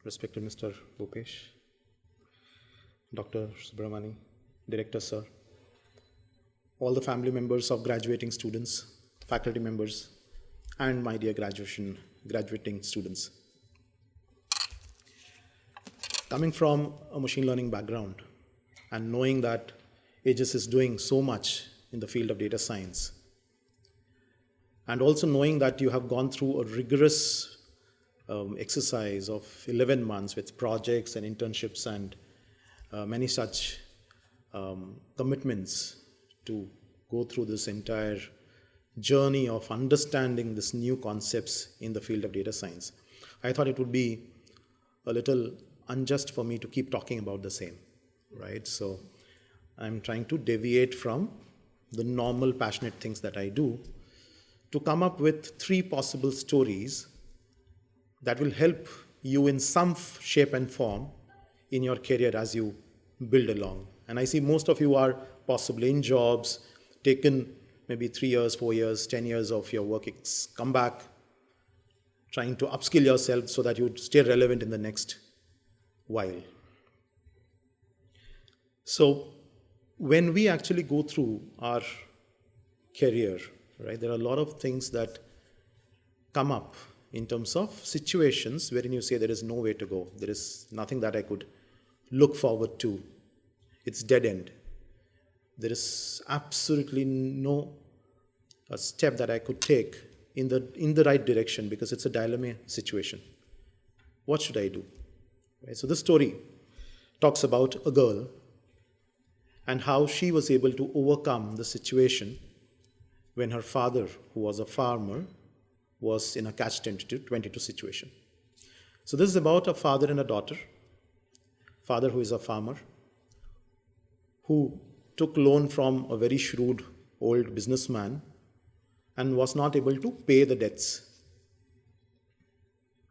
respected Mr. Bhupesh, Dr. Subramani, Director Sir, all the family members of graduating students, faculty members, and my dear graduating students. Coming from a machine learning background and knowing that Aegis is doing so much in the field of data science, and also knowing that you have gone through a rigorous exercise of 11 months with projects and internships and many such commitments to go through this entire journey of understanding these new concepts in the field of data science, I thought it would be a little unjust for me to keep talking about the same, right? So I'm trying to deviate from the normal passionate things that I do to come up with 3 possible stories that will help you in some shape and form in your career as you build along. And I see most of you are possibly in jobs, taken maybe 3 years, 4 years, 10 years of your work, come back, trying to upskill yourself so that you stay relevant in the next while. So when we actually go through our career, right, there are a lot of things that come up in terms of situations wherein you say there is no way to go. There is nothing that I could look forward to. It's dead end. There is absolutely no step that I could take in the right direction because it's a dilemma situation. What should I do? Right? So this story talks about a girl and how she was able to overcome the situation when her father, who was a farmer, was in a catch-22 situation. So this is about a father and a daughter. Father who is a farmer, who took loan from a very shrewd old businessman and was not able to pay the debts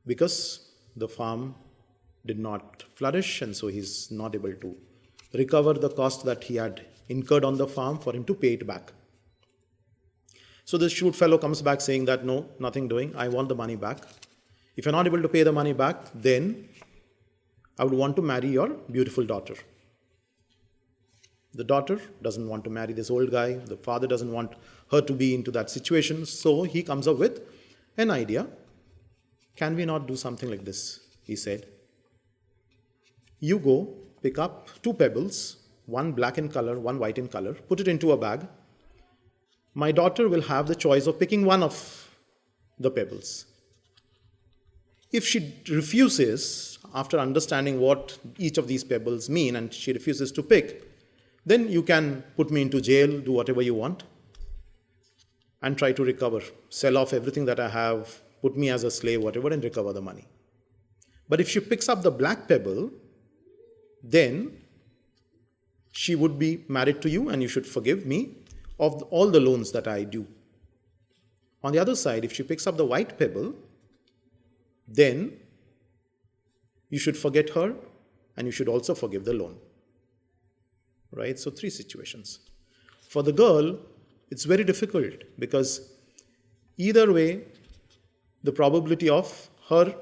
because the farm did not flourish, and so he's not able to recover the cost that he had incurred on the farm for him to pay it back. So this shrewd fellow comes back saying that, no, nothing doing, I want the money back. If you're not able to pay the money back, then I would want to marry your beautiful daughter. The daughter doesn't want to marry this old guy. The father doesn't want her to be into that situation. So he comes up with an idea. Can we not do something like this? He said. You go pick up 2 pebbles, one black in color, one white in color, put it into a bag. My daughter will have the choice of picking one of the pebbles. If she refuses, after understanding what each of these pebbles mean, and she refuses to pick, then you can put me into jail, do whatever you want, and try to recover. Sell off everything that I have, put me as a slave, whatever, and recover the money. But if she picks up the black pebble, then she would be married to you and you should forgive me of all the loans that I do. On the other side, if she picks up the white pebble, then you should forget her and you should also forgive the loan. Right? So 3 situations. For the girl, it's very difficult because either way, the probability of her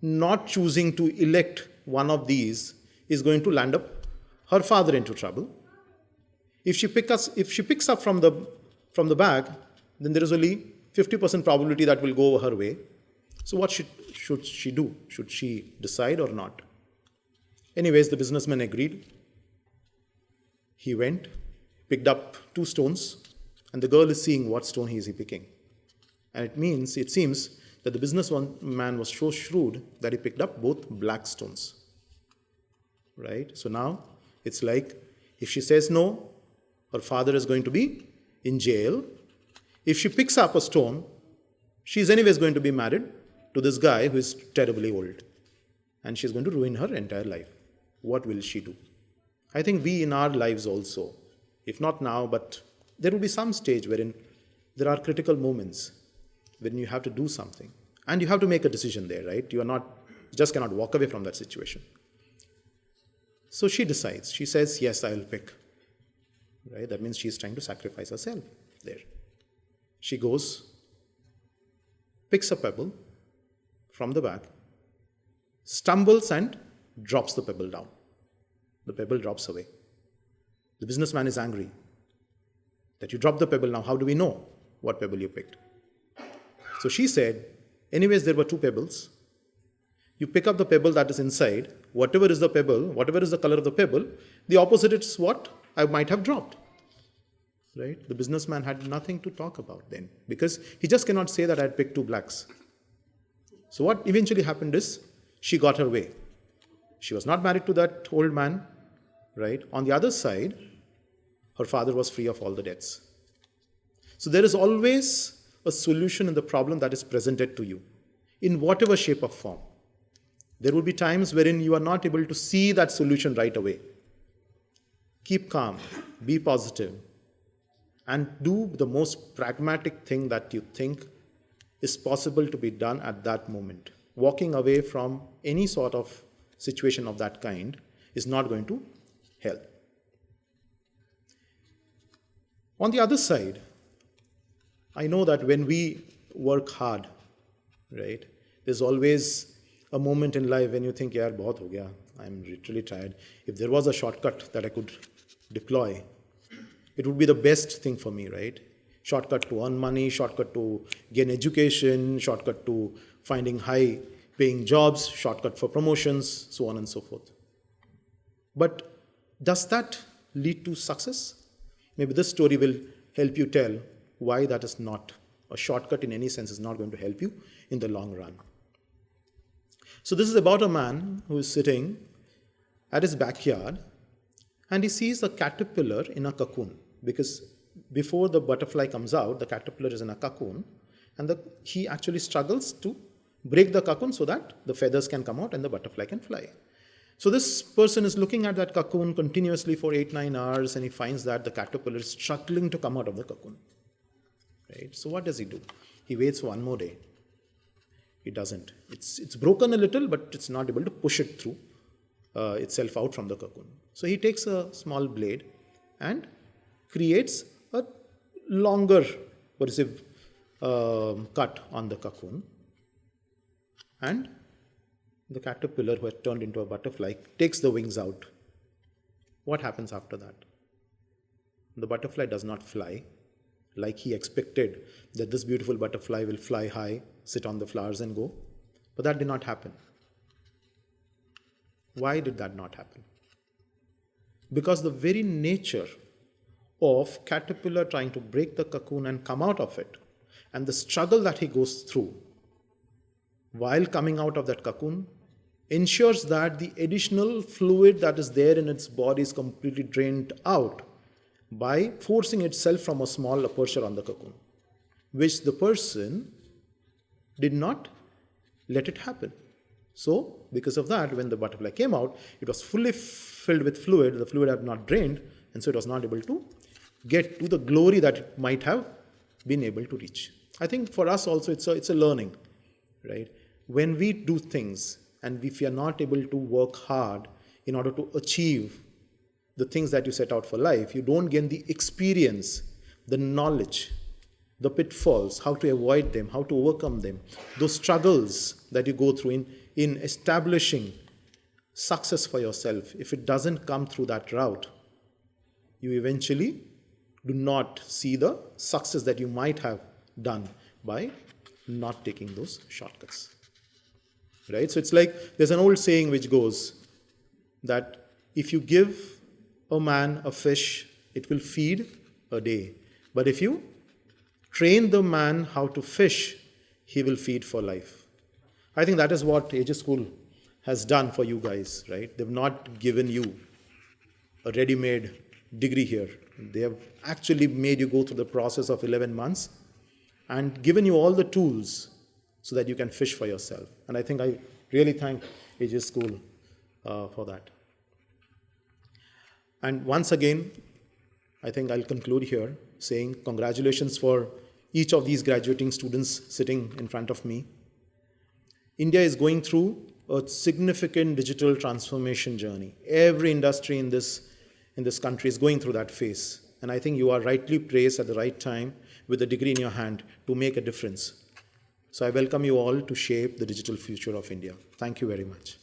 not choosing to elect one of these is going to land up her father into trouble. If she picks up from the bag, then there is only 50% probability that will go her way. So what should she do? Should she decide or not? Anyways, the businessman agreed. He went, picked up 2 stones, and the girl is seeing what stone he is picking. And it seems that the businessman was so shrewd that he picked up both black stones. Right? So now it's like if she says no, her father is going to be in jail. If she picks up a stone, she's anyways going to be married to this guy who is terribly old. And she's going to ruin her entire life. What will she do? I think we in our lives also, if not now, but there will be some stage wherein there are critical moments when you have to do something. And you have to make a decision there, right? You just cannot walk away from that situation. So she decides. She says, yes, I'll pick. Right? That means she's trying to sacrifice herself there. She goes, picks a pebble from the bag, stumbles and drops the pebble down. The pebble drops away. The businessman is angry that you dropped the pebble. Now, how do we know what pebble you picked? So she said, anyways, there were two pebbles. You pick up the pebble that is inside. Whatever is the pebble, whatever is the color of the pebble, the opposite is what I might have dropped. Right? The businessman had nothing to talk about then, because he just cannot say that I had picked two blacks. So what eventually happened is she got her way. She was not married to that old man. Right? On the other side, her father was free of all the debts. So there is always a solution in the problem that is presented to you, in whatever shape or form. There will be times wherein you are not able to see that solution right away. Keep calm, be positive, and do the most pragmatic thing that you think is possible to be done at that moment. Walking away from any sort of situation of that kind is not going to help. On the other side, I know that when we work hard, right, there's always a moment in life when you think, yaar, bahut ho gaya, I'm literally tired. If there was a shortcut that I could deploy, it would be the best thing for me, right? Shortcut to earn money, shortcut to gain education, shortcut to finding high-paying jobs, shortcut for promotions, so on and so forth. But does that lead to success? Maybe this story will help you tell why that is not. A shortcut in any sense is not going to help you in the long run. So this is about a man who is sitting at his backyard and he sees a caterpillar in a cocoon, because before the butterfly comes out, the caterpillar is in a cocoon, and he actually struggles to break the cocoon so that the feathers can come out and the butterfly can fly. So this person is looking at that cocoon continuously for 8-9 hours, and he finds that the caterpillar is struggling to come out of the cocoon. Right? So what does he do? He waits for one more day. He doesn't. It's broken a little, but it's not able to push it through itself out from the cocoon. So he takes a small blade and creates a longer cut on the cocoon, and the caterpillar who had turned into a butterfly takes the wings out. What happens after that? The butterfly does not fly like he expected, that this beautiful butterfly will fly high, sit on the flowers and go. But that did not happen. Why did that not happen? Because the very nature of caterpillar trying to break the cocoon and come out of it, and the struggle that he goes through while coming out of that cocoon, ensures that the additional fluid that is there in its body is completely drained out by forcing itself from a small aperture on the cocoon, which the person did not let it happen. So, because of that, when the butterfly came out, it was fully filled with fluid. The fluid had not drained, and so it was not able to get to the glory that it might have been able to reach. I think for us also, it's a learning, right? When we do things, and if we are not able to work hard in order to achieve the things that you set out for life, you don't gain the experience, the knowledge, the pitfalls, how to avoid them, how to overcome them, those struggles that you go through in establishing success for yourself. If it doesn't come through that route, you eventually do not see the success that you might have done by not taking those shortcuts. Right? So it's like there's an old saying which goes that if you give a man a fish, it will feed a day. But if you train the man how to fish, he will feed for life. I think that is what Aegis School has done for you guys, right? They've not given you a ready-made degree here. They have actually made you go through the process of 11 months and given you all the tools so that you can fish for yourself. And I think I really thank Aegis School for that. And once again, I think I'll conclude here saying congratulations for each of these graduating students sitting in front of me. India is going through a significant digital transformation journey. Every industry in this country is going through that phase. And I think you are rightly placed at the right time with a degree in your hand to make a difference. So I welcome you all to shape the digital future of India. Thank you very much.